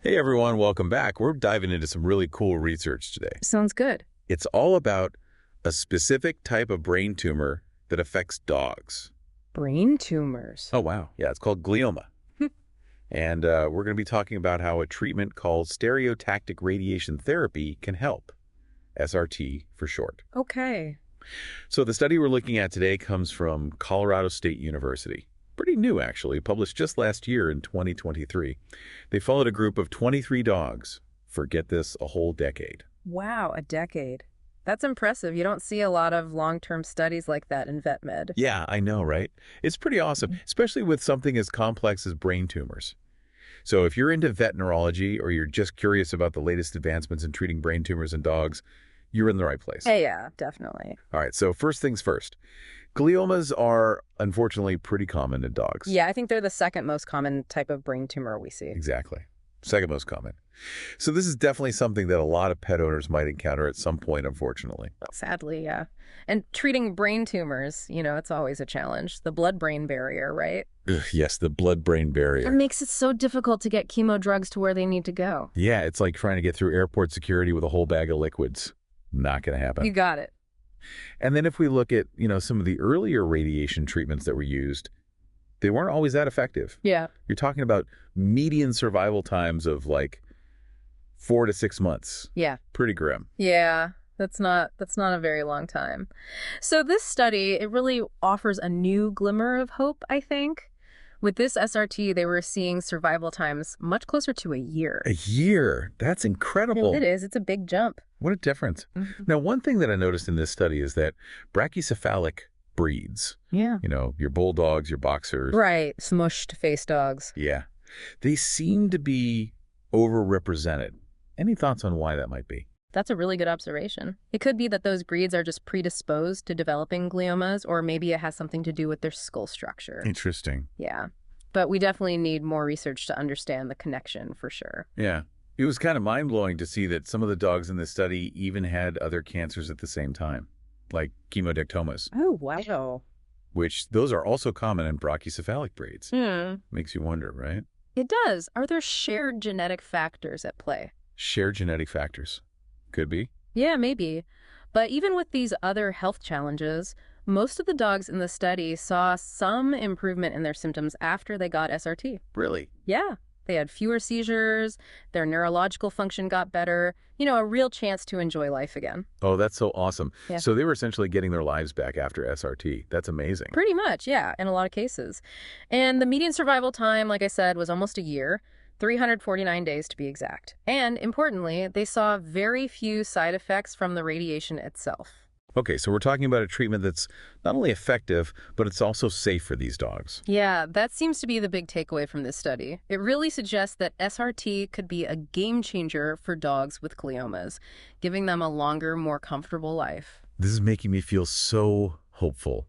Hey everyone, welcome back. We're diving into some really cool research today. Sounds good. It's all about a specific type of brain tumor that affects dogs. Brain tumors. Oh, wow. Yeah, it's called glioma. And we're going to be talking about how a treatment called stereotactic radiation therapy can help. SRT for short. Okay. So the study we're looking at today comes from Colorado State University. Pretty new, actually, published just last year in 2023. They followed a group of 23 dogs for, get this, a whole decade. Wow, a decade. That's impressive. You don't see a lot of long-term studies like that in vet med. Yeah, I know, right? It's pretty awesome, especially with something as complex as brain tumors. So if you're into vet neurology or you're just curious about the latest advancements in treating brain tumors in dogs, you're in the right place. Hey, yeah, definitely. All right, so first things first. Gliomas are, unfortunately, pretty common in dogs. Yeah, I think they're the second most common type of brain tumor we see. Exactly. Second most common. So this is definitely something that a lot of pet owners might encounter at some point, unfortunately. Sadly, yeah. And treating brain tumors, it's always a challenge. The blood-brain barrier, right? Ugh, yes, the blood-brain It barrier. makes it so difficult to get chemo drugs to where they need to go. Yeah, it's like trying to get through airport security with a whole bag of liquids. Not going to happen. You got it. And then if we look at, some of the earlier radiation treatments that were used, they weren't always that effective. Yeah. You're talking about median survival times of like 4 to 6 months. Yeah. Pretty grim. Yeah, that's not a very long time. So this study, it really offers a new glimmer of hope, I think. With this SRT, they were seeing survival times much closer to a year. A year. That's incredible. It is. It's a big jump. What a difference. Now, one thing that I noticed in this study is that brachycephalic breeds, Yeah. your bulldogs, your boxers. Right. Smushed face dogs. Yeah. They seem to be overrepresented. Any thoughts on why that might be? That's a really good observation. It could be that those breeds are just predisposed to developing gliomas, or maybe it has something to do with their skull structure. Interesting. Yeah. But we definitely need more research to understand the connection for sure. Yeah. It was kind of mind-blowing to see that some of the dogs in this study even had other cancers at the same time, like chemodectomas, Oh, wow. which those are also common in brachycephalic breeds. Hmm. Makes you wonder, right? It does. Are there shared genetic factors at play? Shared genetic factors. Could be. Yeah, maybe. But even with these other health challenges, most of the dogs in the study saw some improvement in their symptoms after they got SRT. Really? Yeah. They had fewer seizures, their neurological function got better, a real chance to enjoy life again. Oh, that's so awesome. Yeah. So they were essentially getting their lives back after SRT. That's amazing. Pretty much, yeah, in a lot of cases. And the median survival time, like I said, was almost a year. 349 days to be exact. And importantly, they saw very few side effects from the radiation itself. Okay, so we're talking about a treatment that's not only effective, but it's also safe for these dogs. Yeah, that seems to be the big takeaway from this study. It really suggests that SRT could be a game changer for dogs with gliomas, giving them a longer, more comfortable life. This is making me feel so hopeful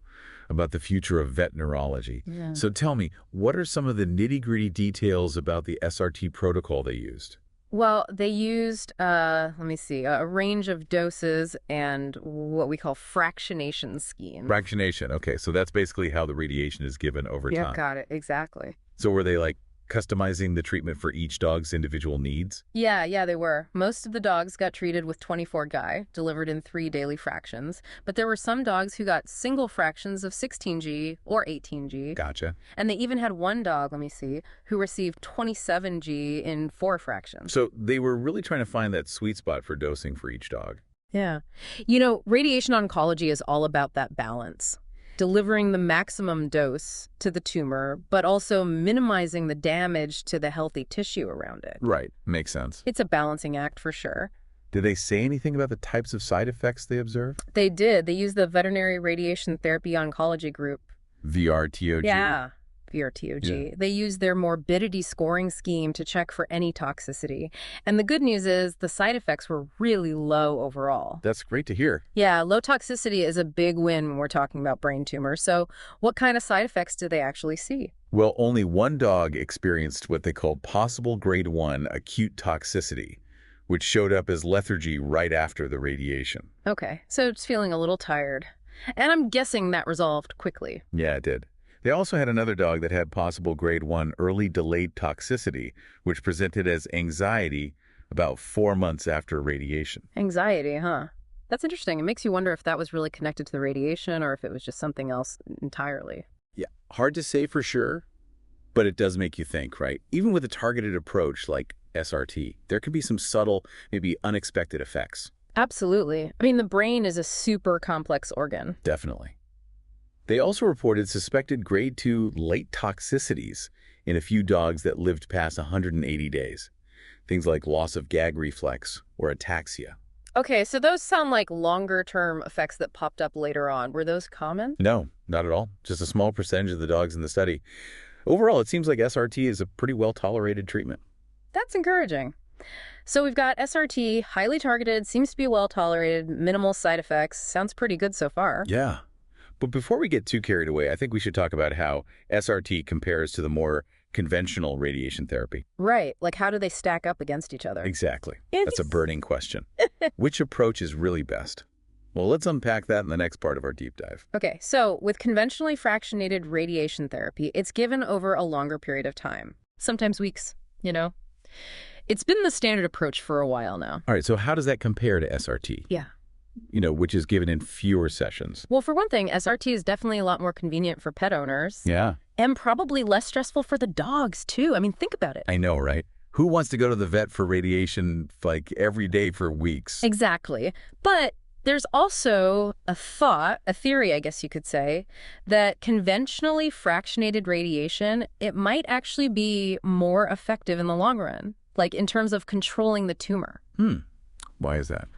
about the future of vet neurology. Yeah. So tell me, what are some of the nitty-gritty details about the SRT protocol they used? Well, they used, a range of doses and what we call fractionation schemes. Fractionation. Okay, so that's basically how the radiation is given over Yeah, time. got it. Exactly. So were they like customizing the treatment for each dog's individual needs? Yeah, they were. Most of the dogs got treated with 24 Guy, delivered in 3 daily fractions. But there were some dogs who got single fractions of 16G or 18G. Gotcha. And they even had one dog, who received 27G in 4 fractions. So they were really trying to find that sweet spot for dosing for each dog. Yeah. Radiation oncology is all about that balance. Delivering the maximum dose to the tumor, but also minimizing the damage to the healthy tissue around it. Right. Makes sense. It's a balancing act for sure. Did they say anything about the types of side effects they observed? They did. They used the Veterinary Radiation Therapy Oncology Group. VRTOG? Yeah. VRTOG. Yeah. They use their morbidity scoring scheme to check for any toxicity. And the good news is the side effects were really low overall. That's great to hear. Yeah, low toxicity is a big win when we're talking about brain tumors. So what kind of side effects do they actually see? Well, only one dog experienced what they called possible grade 1 acute toxicity, which showed up as lethargy right after the radiation. Okay, so it's feeling a little tired. And I'm guessing that resolved quickly. Yeah, it did. They also had another dog that had possible grade 1 early delayed toxicity, which presented as anxiety about 4 months after radiation. Anxiety, huh? That's interesting. It makes you wonder if that was really connected to the radiation or if it was just something else entirely. Yeah, hard to say for sure, but it does make you think, right? Even with a targeted approach like SRT, there could be some subtle, maybe unexpected effects. Absolutely. I mean, the brain is a super complex organ. Definitely. They also reported suspected grade 2 late toxicities in a few dogs that lived past 180 days. Things like loss of gag reflex or ataxia. Okay, so those sound like longer-term effects that popped up later on. Were those common? No, not at all. Just a small percentage of the dogs in the study. Overall, it seems like SRT is a pretty well-tolerated treatment. That's encouraging. So we've got SRT, highly targeted, seems to be well-tolerated, minimal side effects. Sounds pretty good so far. Yeah. But before we get too carried away, I think we should talk about how SRT compares to the more conventional radiation therapy. Right. Like, how do they stack up against each other? Exactly. That's a burning question. Which approach is really best? Well, let's unpack that in the next part of our deep dive. Okay, so with conventionally fractionated radiation therapy, it's given over a longer period of time. Sometimes weeks, you know? It's been the standard approach for a while now. All right, so how does that compare to SRT? Yeah. Which is given in fewer sessions. Well, for one thing, SRT is definitely a lot more convenient for pet owners. Yeah. And probably less stressful for the dogs, too. I mean, think about it. I know, right? Who wants to go to the vet for radiation, like, every day for weeks? Exactly. But there's also a theory, I guess you could say, that conventionally fractionated radiation, it might actually be more effective in the long run, like in terms of controlling the tumor. Why is that?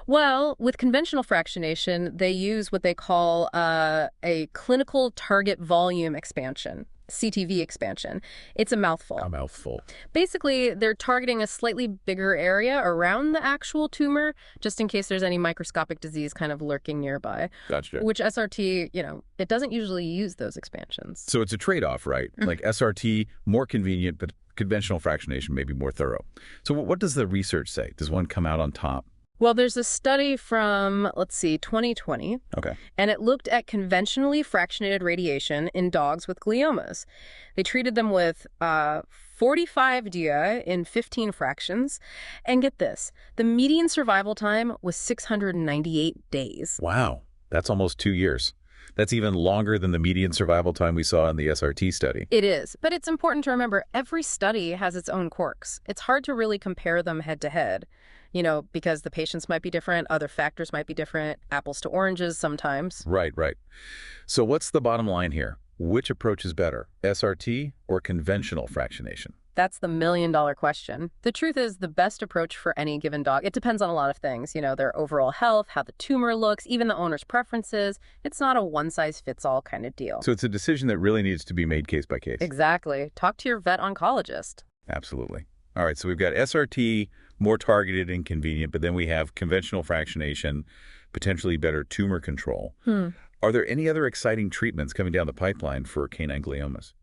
Well, with conventional fractionation, they use what they call a clinical target volume expansion, CTV expansion. It's a mouthful. A mouthful. Basically, they're targeting a slightly bigger area around the actual tumor, just in case there's any microscopic disease kind of lurking nearby. Gotcha. Which SRT, it doesn't usually use those expansions. So it's a trade-off, right? Like SRT, more convenient, but conventional fractionation may be more thorough. So what does the research say? Does one come out on top? Well, there's a study from, 2020. Okay. And it looked at conventionally fractionated radiation in dogs with gliomas. They treated them with 45 dia in 15 fractions. And get this, the median survival time was 698 days. Wow. That's almost 2 years. That's even longer than the median survival time we saw in the SRT study. It is. But it's important to remember every study has its own quirks. It's hard to really compare them head to head. Because the patients might be different, other factors might be different, apples to oranges sometimes. Right. So what's the bottom line here? Which approach is better, SRT or conventional fractionation? That's the million-dollar question. The truth is the best approach for any given dog, it depends on a lot of things, their overall health, how the tumor looks, even the owner's preferences. It's not a one-size-fits-all kind of deal. So it's a decision that really needs to be made case by case. Exactly. Talk to your vet oncologist. Absolutely. All right, so we've got SRT, more targeted and convenient, but then we have conventional fractionation, potentially better tumor control. Are there any other exciting treatments coming down the pipeline for canine gliomas?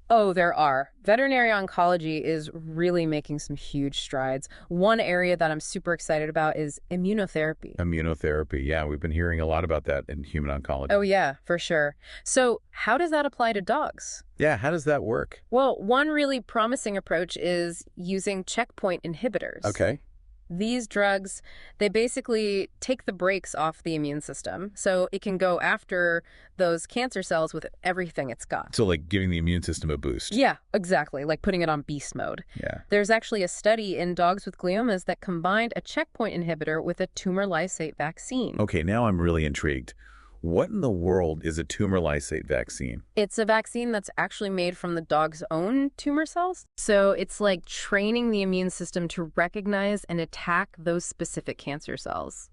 Oh, there are. Veterinary oncology is really making some huge strides. One area that I'm super excited about is immunotherapy. Immunotherapy, yeah. We've been hearing a lot about that in human oncology. Oh, yeah, for sure. So how does that apply to dogs? Yeah, how does that work? Well, one really promising approach is using checkpoint inhibitors. Okay. These drugs, they basically take the brakes off the immune system, so it can go after those cancer cells with everything it's got. So like giving the immune system a boost. Yeah, exactly, like putting it on beast mode. Yeah. There's actually a study in dogs with gliomas that combined a checkpoint inhibitor with a tumor lysate vaccine. Okay, now I'm really intrigued. What in the world is a tumor lysate vaccine? It's a vaccine that's actually made from the dog's own tumor cells. So it's like training the immune system to recognize and attack those specific cancer cells.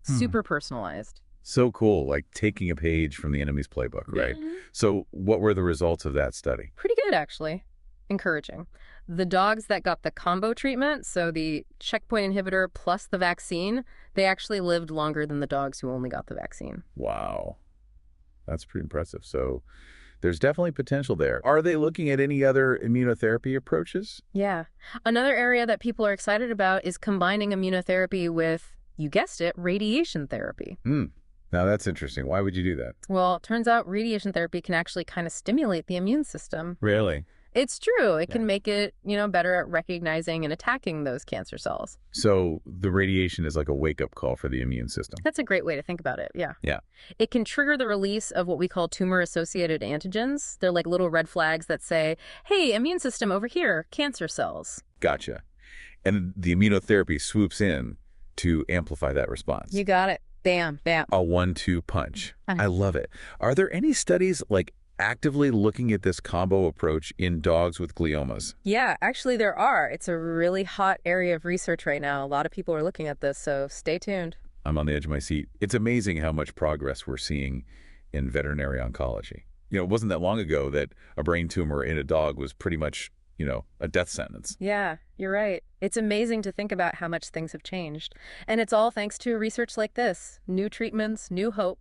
Super personalized. So cool, like taking a page from the enemy's playbook, right? Mm-hmm. So what were the results of that study? Pretty good, actually. Encouraging. The dogs that got the combo treatment, so the checkpoint inhibitor plus the vaccine, they actually lived longer than the dogs who only got the vaccine. Wow. That's pretty impressive. So there's definitely potential there. Are they looking at any other immunotherapy approaches? Yeah. Another area that people are excited about is combining immunotherapy with, you guessed it, radiation therapy. Now that's interesting. Why would you do that? Well, it turns out radiation therapy can actually kind of stimulate the immune system. Really? It's true. It Yeah. can make it, better at recognizing and attacking those cancer cells. So the radiation is like a wake-up call for the immune system. That's a great way to think about it, yeah. Yeah. It can trigger the release of what we call tumor-associated antigens. They're like little red flags that say, hey, immune system over here, cancer cells. Gotcha. And the immunotherapy swoops in to amplify that response. You got it. Bam, bam. A 1-2 punch. I love it. Are there any studies like actively looking at this combo approach in dogs with gliomas? Yeah, actually there are. It's a really hot area of research right now. A lot of people are looking at this, so stay tuned. I'm on the edge of my seat. It's amazing how much progress we're seeing in veterinary oncology. It wasn't that long ago that a brain tumor in a dog was pretty much, a death sentence. Yeah, you're right. It's amazing to think about how much things have changed. And it's all thanks to research like this. New treatments, new hope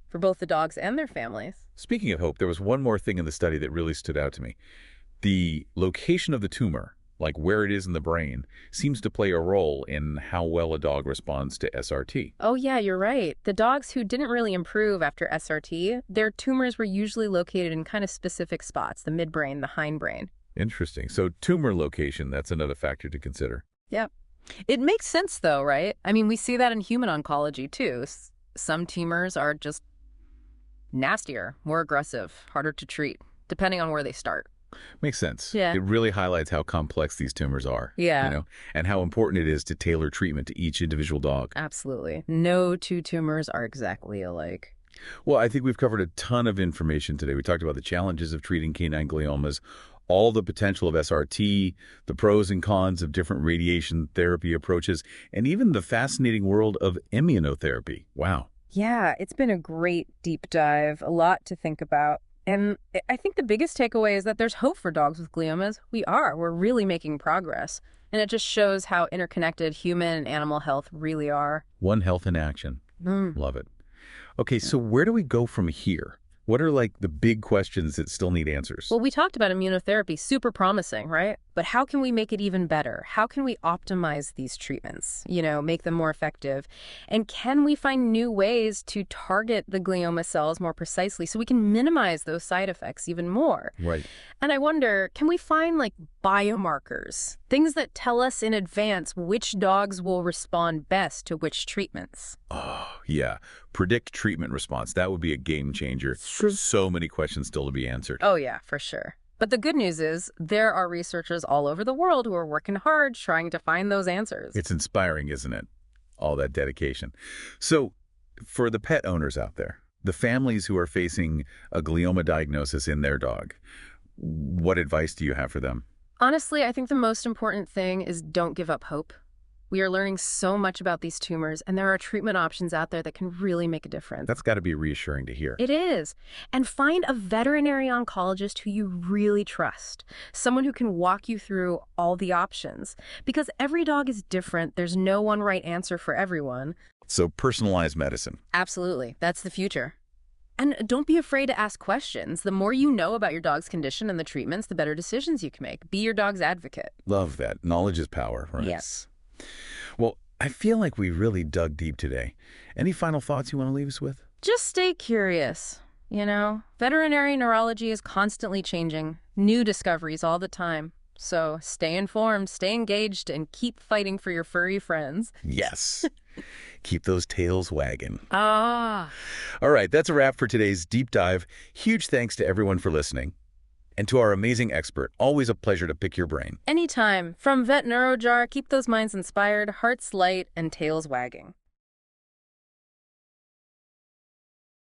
for both the dogs and their families. Speaking of hope, there was one more thing in the study that really stood out to me. The location of the tumor, like where it is in the brain, seems to play a role in how well a dog responds to SRT. Oh yeah, you're right. The dogs who didn't really improve after SRT, their tumors were usually located in kind of specific spots, the midbrain, the hindbrain. Interesting. So tumor location, that's another factor to consider. Yep. It makes sense though, right? I mean, we see that in human oncology too. Some tumors are just nastier, more aggressive, harder to treat, depending on where they start. Makes sense. Yeah. It really highlights how complex these tumors are. Yeah. And how important it is to tailor treatment to each individual dog. Absolutely. No two tumors are exactly alike. Well, I think we've covered a ton of information today. We talked about the challenges of treating canine gliomas, all the potential of SRT, the pros and cons of different radiation therapy approaches, and even the fascinating world of immunotherapy. Wow. Yeah, it's been a great deep dive, a lot to think about. And I think the biggest takeaway is that there's hope for dogs with gliomas. We're really making progress. And it just shows how interconnected human and animal health really are. One health in action. Love it. Okay, so where do we go from here? What are like the big questions that still need answers? Well, we talked about immunotherapy, super promising, right? But how can we make it even better? How can we optimize these treatments, make them more effective? And can we find new ways to target the glioma cells more precisely so we can minimize those side effects even more? Right. And I wonder, can we find biomarkers, things that tell us in advance which dogs will respond best to which treatments? Oh, yeah. Predict treatment response. That would be a game changer. So many questions still to be answered. Oh, yeah, for sure. But the good news is there are researchers all over the world who are working hard trying to find those answers. It's inspiring, isn't it? All that dedication. So for the pet owners out there, the families who are facing a glioma diagnosis in their dog, what advice do you have for them? Honestly, I think the most important thing is don't give up hope. We are learning so much about these tumors, and there are treatment options out there that can really make a difference. That's got to be reassuring to hear. It is. And find a veterinary oncologist who you really trust, someone who can walk you through all the options. Because every dog is different. There's no one right answer for everyone. So personalized medicine. Absolutely. That's the future. And don't be afraid to ask questions. The more you know about your dog's condition and the treatments, the better decisions you can make. Be your dog's advocate. Love that. Knowledge is power, right? Yes. Well, I feel like we really dug deep today. Any final thoughts you want to leave us with? Just stay curious. Veterinary neurology is constantly changing. New discoveries all the time. So stay informed, stay engaged, and keep fighting for your furry friends. Yes. Keep those tails wagging. Ah. All right, that's a wrap for today's deep dive. Huge thanks to everyone for listening. And to our amazing expert, always a pleasure to pick your brain. Anytime. From Vet NeuroJar, keep those minds inspired, hearts light, and tails wagging.